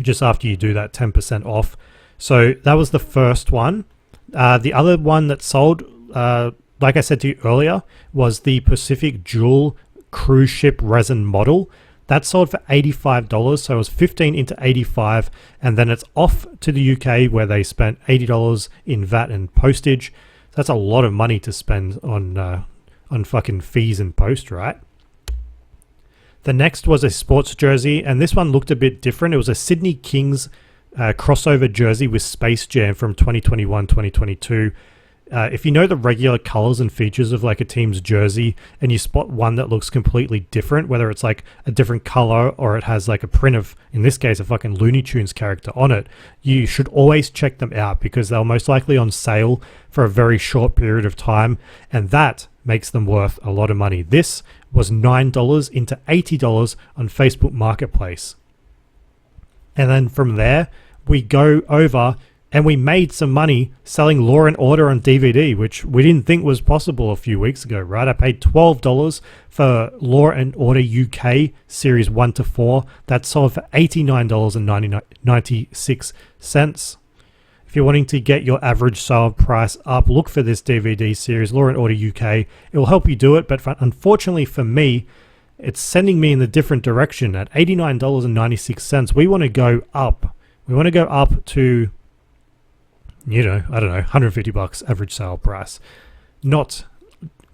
just after you do that 10% off. So that was the first one. The other one that sold, like I said to you earlier, was the Pacific Jewel cruise ship resin model. That sold for $85, so it was 15 into 85, and then it's off to the UK where they spent $80 in VAT and postage. That's a lot of money to spend on fucking fees and post, right? The next was a sports jersey, and this one looked a bit different. It was a Sydney Kings crossover jersey with Space Jam from 2021-2022. If you know the regular colors and features of like a team's jersey and you spot one that looks completely different, whether it's like a different color or it has like a print of, in this case, a fucking Looney Tunes character on it, you should always check them out because they're most likely on sale for a very short period of time, and that makes them worth a lot of money. This was $9 into $80 on Facebook Marketplace. And then from there, we go over and we made some money selling Law & Order on DVD, which we didn't think was possible a few weeks ago, right? I paid $12 for Law & Order UK Series 1 to 4. That sold for $89.96. If you're wanting to get your average sale price up, look for this DVD series, Law & Order UK. It will help you do it, but unfortunately for me, it's sending me in the different direction. At $89.96, we want to go up. We want to go up to, I don't know, $150 average sale price, not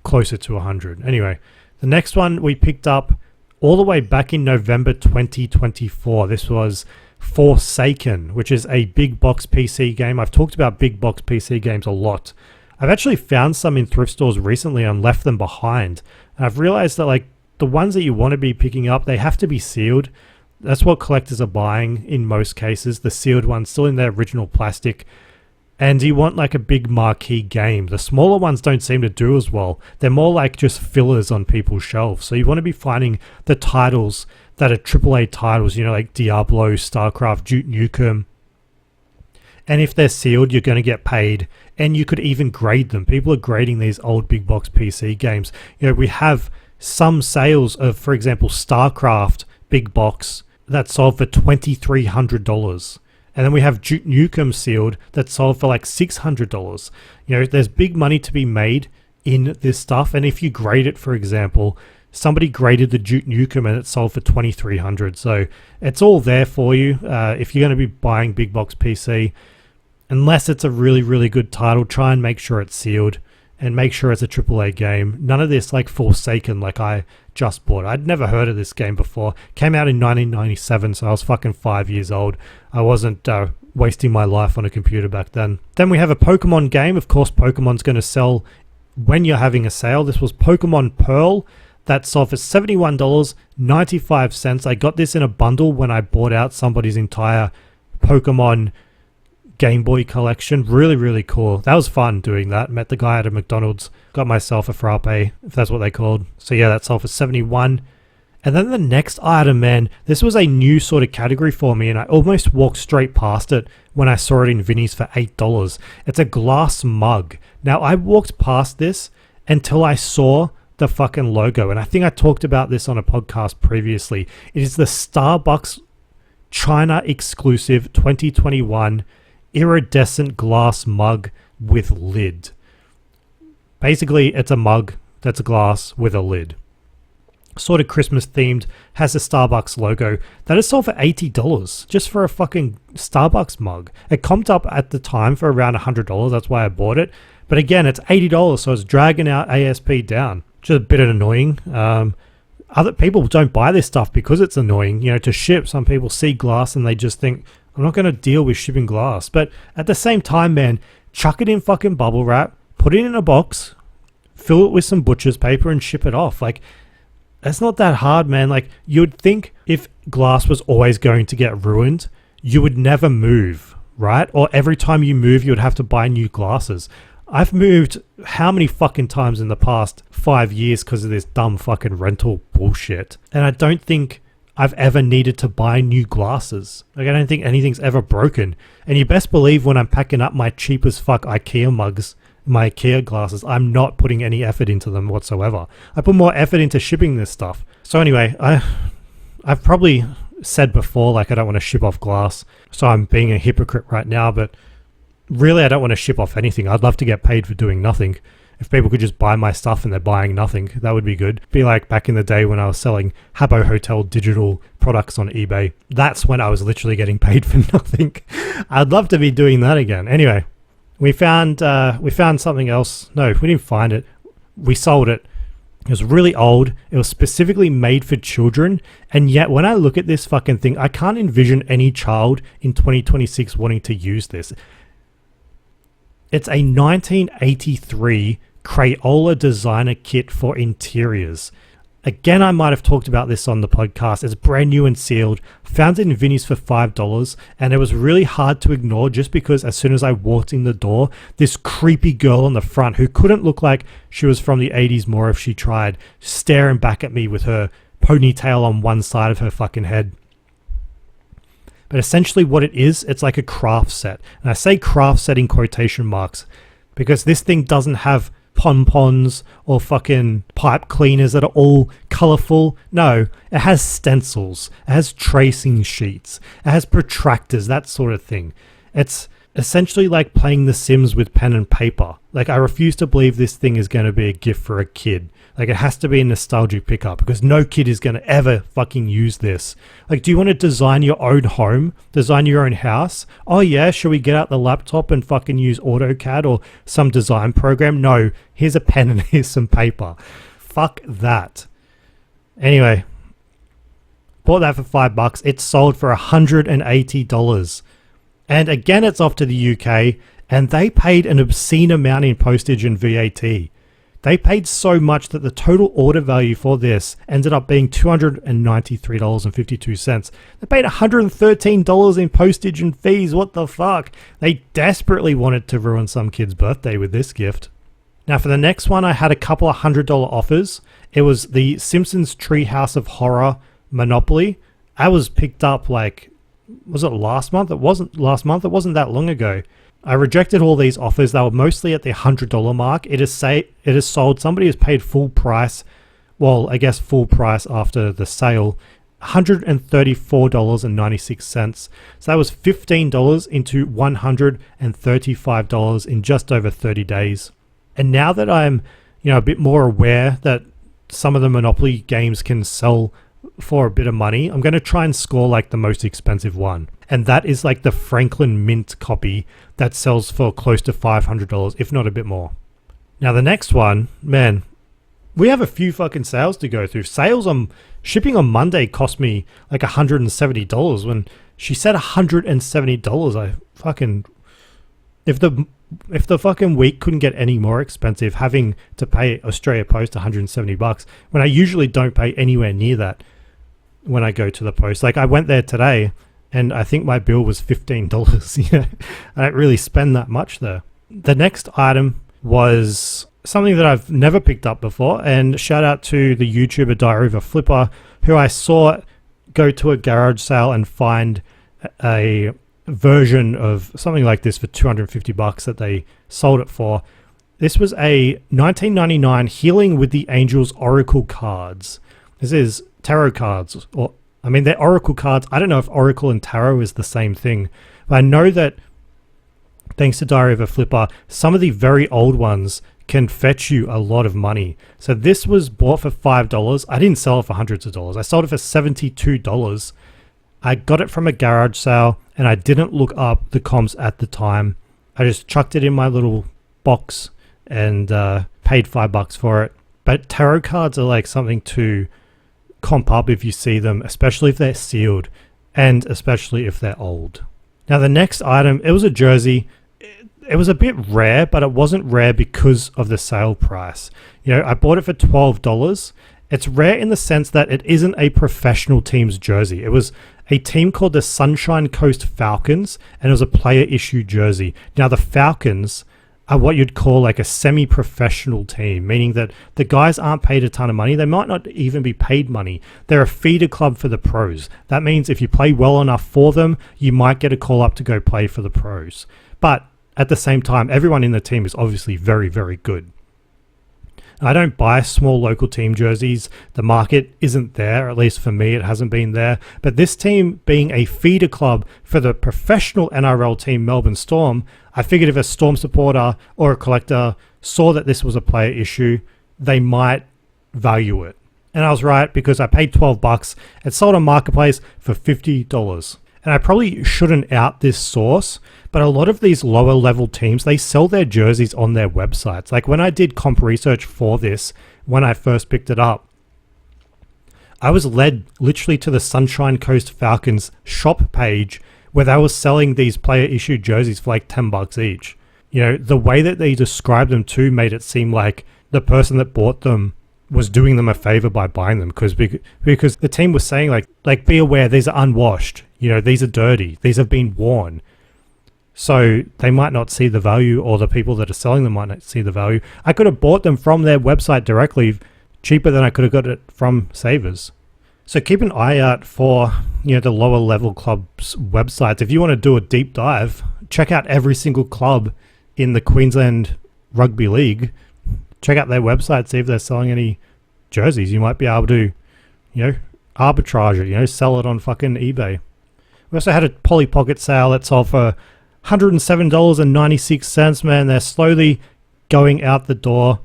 closer to 100. Anyway, the next one we picked up all the way back in November 2024. This was Forsaken, which is a big box PC game. I've talked about big box PC games a lot. I've actually found some in thrift stores recently and left them behind. And I've realized that like the ones that you want to be picking up, they have to be sealed. That's what collectors are buying in most cases, the sealed ones still in their original plastic. And you want like a big marquee game. The smaller ones don't seem to do as well. They're more like just fillers on people's shelves. So you want to be finding the titles that are AAA titles, like Diablo, StarCraft, Duke Nukem. And if they're sealed, you're going to get paid. And you could even grade them. People are grading these old big box PC games. We have some sales of, for example, StarCraft big box that sold for $2,300. And then we have Duke Nukem sealed that sold for like $600. There's big money to be made in this stuff. And if you grade it, for example, somebody graded the Duke Nukem and it sold for $2,300. So it's all there for you. If you're going to be buying big box PC, unless it's a really, really good title, try and make sure it's sealed and make sure it's a AAA game. None of this like Forsaken like I just bought. I'd never heard of this game before. Came out in 1997, so I was fucking 5 years old. I wasn't wasting my life on a computer back then. Then we have a Pokemon game. Of course, Pokemon's going to sell when you're having a sale. This was Pokemon Pearl. That sold for $71.95. I got this in a bundle when I bought out somebody's entire Pokemon Game Boy collection. Really, really cool. That was fun doing that. Met the guy at a McDonald's. Got myself a frappe, if that's what they called. So yeah, that sold for $71. And then the next item, man, this was a new sort of category for me, and I almost walked straight past it when I saw it in Vinnie's for $8. It's a glass mug. Now, I walked past this until I saw the fucking logo, and I think I talked about this on a podcast previously. It is the Starbucks China exclusive 2021 iridescent glass mug with lid. Basically, it's a mug that's glass with a lid. Sort of Christmas themed, has a Starbucks logo. That is sold for $80 just for a fucking Starbucks mug. It comped up at the time for around $100. That's why I bought it. But again, it's $80, so it's dragging our ASP down. Just a bit annoying. Other people don't buy this stuff because it's annoying, to ship. Some people see glass and they just think, I'm not going to deal with shipping glass. But at the same time, man, chuck it in fucking bubble wrap, put it in a box, fill it with some butcher's paper and ship it off. Like, that's not that hard, man. Like, you'd think if glass was always going to get ruined, you would never move, right? Or every time you move, you would have to buy new glasses. I've moved how many fucking times in the past 5 years because of this dumb fucking rental bullshit. And I don't think I've ever needed to buy new glasses. Like, I don't think anything's ever broken. And you best believe when I'm packing up my cheap as fuck IKEA mugs, my IKEA glasses, I'm not putting any effort into them whatsoever. I put more effort into shipping this stuff. So anyway, I've probably said before, like, I don't want to ship off glass. So I'm being a hypocrite right now, but really, I don't want to ship off anything. I'd love to get paid for doing nothing. If people could just buy my stuff and they're buying nothing, that would be good. Be like back in the day when I was selling Habbo Hotel digital products on eBay. That's when I was literally getting paid for nothing. I'd love to be doing that again. Anyway, we found something else. No, we didn't find it. We sold it. It was really old. It was specifically made for children. And yet when I look at this fucking thing, I can't envision any child in 2026 wanting to use this. It's a 1983 Crayola designer kit for interiors. Again, I might have talked about this on the podcast. It's brand new and sealed. Found it in Vinnie's for $5, and it was really hard to ignore just because as soon as I walked in the door, this creepy girl on the front who couldn't look like she was from the 80s more if she tried, staring back at me with her ponytail on one side of her fucking head. But essentially what it is, it's like a craft set. And I say craft set in quotation marks because this thing doesn't have pom-poms or fucking pipe cleaners that are all colorful. No, it has stencils, it has tracing sheets, it has protractors, that sort of thing. It's essentially like playing The Sims with pen and paper. Like, I refuse to believe this thing is going to be a gift for a kid. Like, it has to be a nostalgic pickup because no kid is going to ever fucking use this. Like, do you want to design your own home? Design your own house? Oh yeah, shall we get out the laptop and fucking use AutoCAD or some design program? No, here's a pen and here's some paper. Fuck that. Anyway, bought that for $5. It's sold for $180. And again, it's off to the UK, and they paid an obscene amount in postage and VAT. They paid so much that the total order value for this ended up being $293.52. They paid $113 in postage and fees. What the fuck? They desperately wanted to ruin some kid's birthday with this gift. Now for the next one, I had a couple of $100 offers. It was the Simpsons Treehouse of Horror Monopoly. I was picked up was it last month? It wasn't last month. It wasn't that long ago. I rejected all these offers. They were mostly at the $100 mark. It is sold. Somebody has paid full price. Well, I guess full price after the sale. $134.96. So that was $15 into $135 in just over 30 days. And now that I'm, a bit more aware that some of the Monopoly games can sell for a bit of money, I'm going to try and score like the most expensive one. And that is like the Franklin Mint copy that sells for close to $500, if not a bit more. Now the next one, man, we have a few fucking sales to go through. Sales on shipping on Monday cost me like $170. When she said $170, I fucking, if the fucking week couldn't get any more expensive, having to pay Australia Post $170 when I usually don't pay anywhere near that when I go to the post. Like, I went there today and I think my bill was $15. I don't really spend that much there. The next item was something that I've never picked up before, and shout out to the YouTuber Diary of a Flipper, who I saw go to a garage sale and find a version of something like this for $250 that they sold it for. This was a 1999 Healing with the Angels Oracle cards. This is tarot cards, they're Oracle cards. I don't know if Oracle and Tarot is the same thing, but I know that thanks to Diary of a Flipper, some of the very old ones can fetch you a lot of money. So this was bought for $5. I didn't sell it for hundreds of dollars. I sold it for $72. I got it from a garage sale and I didn't look up the comps at the time. I just chucked it in my little box and paid $5 for it. But tarot cards are like something to comp up if you see them, especially if they're sealed and especially if they're old. Now the next item, it was a jersey. It was a bit rare, but it wasn't rare because of the sale price. I bought it for $12. It's rare in the sense that it isn't a professional team's jersey. It was a team called the Sunshine Coast Falcons, and it was a player issue jersey. Now the Falcons are what you'd call like a semi-professional team, meaning that the guys aren't paid a ton of money. They might not even be paid money. They're a feeder club for the pros. That means if you play well enough for them, you might get a call up to go play for the pros. But at the same time, everyone in the team is obviously very, very good. I don't buy small local team jerseys. The market isn't there, at least for me, it hasn't been there. But this team being a feeder club for the professional NRL team Melbourne Storm, I figured if a Storm supporter or a collector saw that this was a player issue, they might value it. And I was right because I paid $12. It sold on Marketplace for $50. And I probably shouldn't out this source, but a lot of these lower level teams, they sell their jerseys on their websites. Like when I did comp research for this, when I first picked it up, I was led literally to the Sunshine Coast Falcons shop page where they were selling these player issued jerseys for like $10 each. You know, the way that they described them too made it seem like the person that bought them was doing them a favor by buying them, because the team was saying like be aware, these are unwashed, you know, these are dirty, these have been worn, so they might not see the value, or the people that are selling them might not see the value. I could have bought them from their website directly, cheaper than I could have got it from Savers. So keep an eye out for, you know, the lower level clubs websites. If you want to do a deep dive, check out every single club in the Queensland Rugby League. Check out their website, see if they're selling any jerseys. You might be able to, you know, arbitrage it, you know, sell it on fucking eBay. We also had a Polly Pocket sale that sold for $107.96, man. They're slowly going out the door.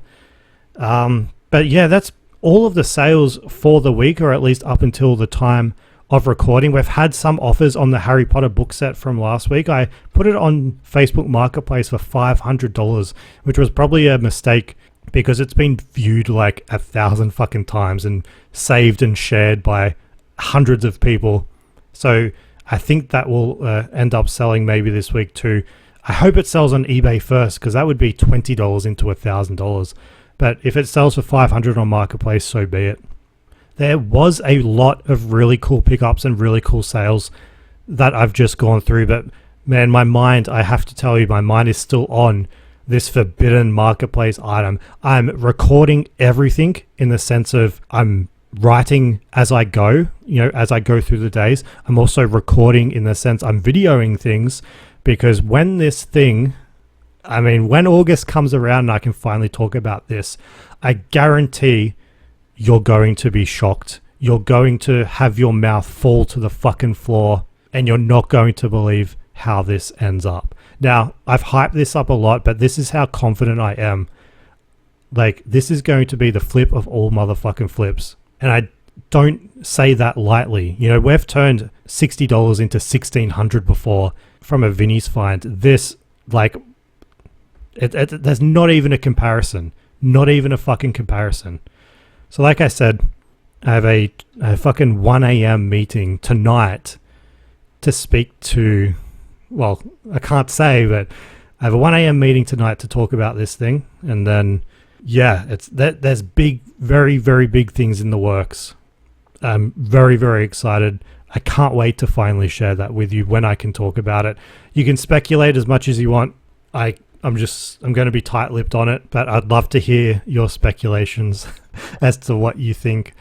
But yeah, that's all of the sales for the week, or at least up until the time of recording. We've had some offers on the Harry Potter book set from last week. I put it on Facebook Marketplace for $500, which was probably a mistake, because it's been viewed like 1,000 fucking times and saved and shared by hundreds of people. So I think that will end up selling maybe this week too. I hope it sells on eBay first, because that would be $20 into $1,000. But if it sells for $500 on Marketplace, so be it. There was a lot of really cool pickups and really cool sales that I've just gone through. But man, my mind, I have to tell you, my mind is still on this forbidden Marketplace item. I'm recording everything in the sense of I'm writing as I go, you know, as I go through the days. I'm also recording in the sense I'm videoing things, because when this thing, I mean, when August comes around and I can finally talk about this, I guarantee you're going to be shocked. You're going to have your mouth fall to the fucking floor, and you're not going to believe how this ends up. Now, I've hyped this up a lot, but this is how confident I am. Like, this is going to be the flip of all motherfucking flips. And I don't say that lightly. You know, we've turned $60 into $1,600 before from a Vinnie's find. This, like, there's not even a comparison. Not even a fucking comparison. So like I said, I have a fucking 1 a.m. meeting tonight to speak to, well, I can't say, but I have a 1 a.m. meeting tonight to talk about this thing. And then, yeah, there's big, very, very big things in the works. I'm very, very excited. I can't wait to finally share that with you when I can talk about it. You can speculate as much as you want. I'm going to be tight-lipped on it, but I'd love to hear your speculations as to what you think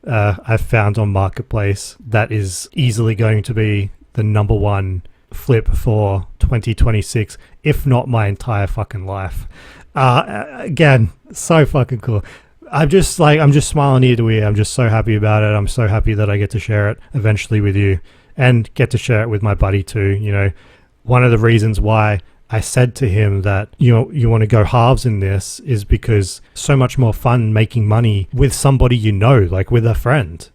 I've found on Marketplace that is easily going to be the number one flip for 2026, if not my entire fucking life. Again, so fucking cool. I'm just smiling ear to ear. I'm just so happy about it. I'm so happy that I get to share it eventually with you, and get to share it with my buddy too. You know, one of the reasons why I said to him that, you know, you want to go halves in this is because so much more fun making money with somebody, you know, like with a friend.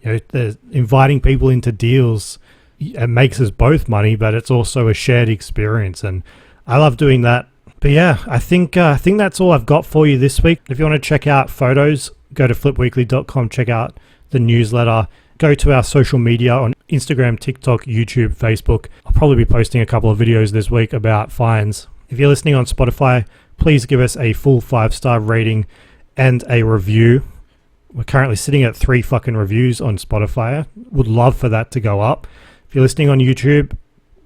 You know, inviting people into deals, it makes us both money, but it's also a shared experience, and I love doing that. But yeah, I think that's all I've got for you this week. If you want to check out photos, go to flipweekly.com, check out the newsletter, go to our social media on Instagram, TikTok, YouTube, Facebook. I'll probably be posting a couple of videos this week about finds. If you're listening on Spotify, please give us a full 5-star rating and a review. We're currently sitting at 3 fucking reviews on Spotify. Would love for that to go up. If you're listening on YouTube,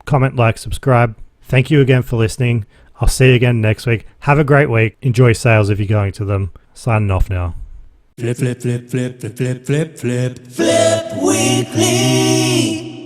comment, like, subscribe. Thank you again for listening. I'll see you again next week. Have a great week. Enjoy sales if you're going to them. Signing off now. Flip, flip, flip, flip, flip, flip, flip, flip. Flip Weekly.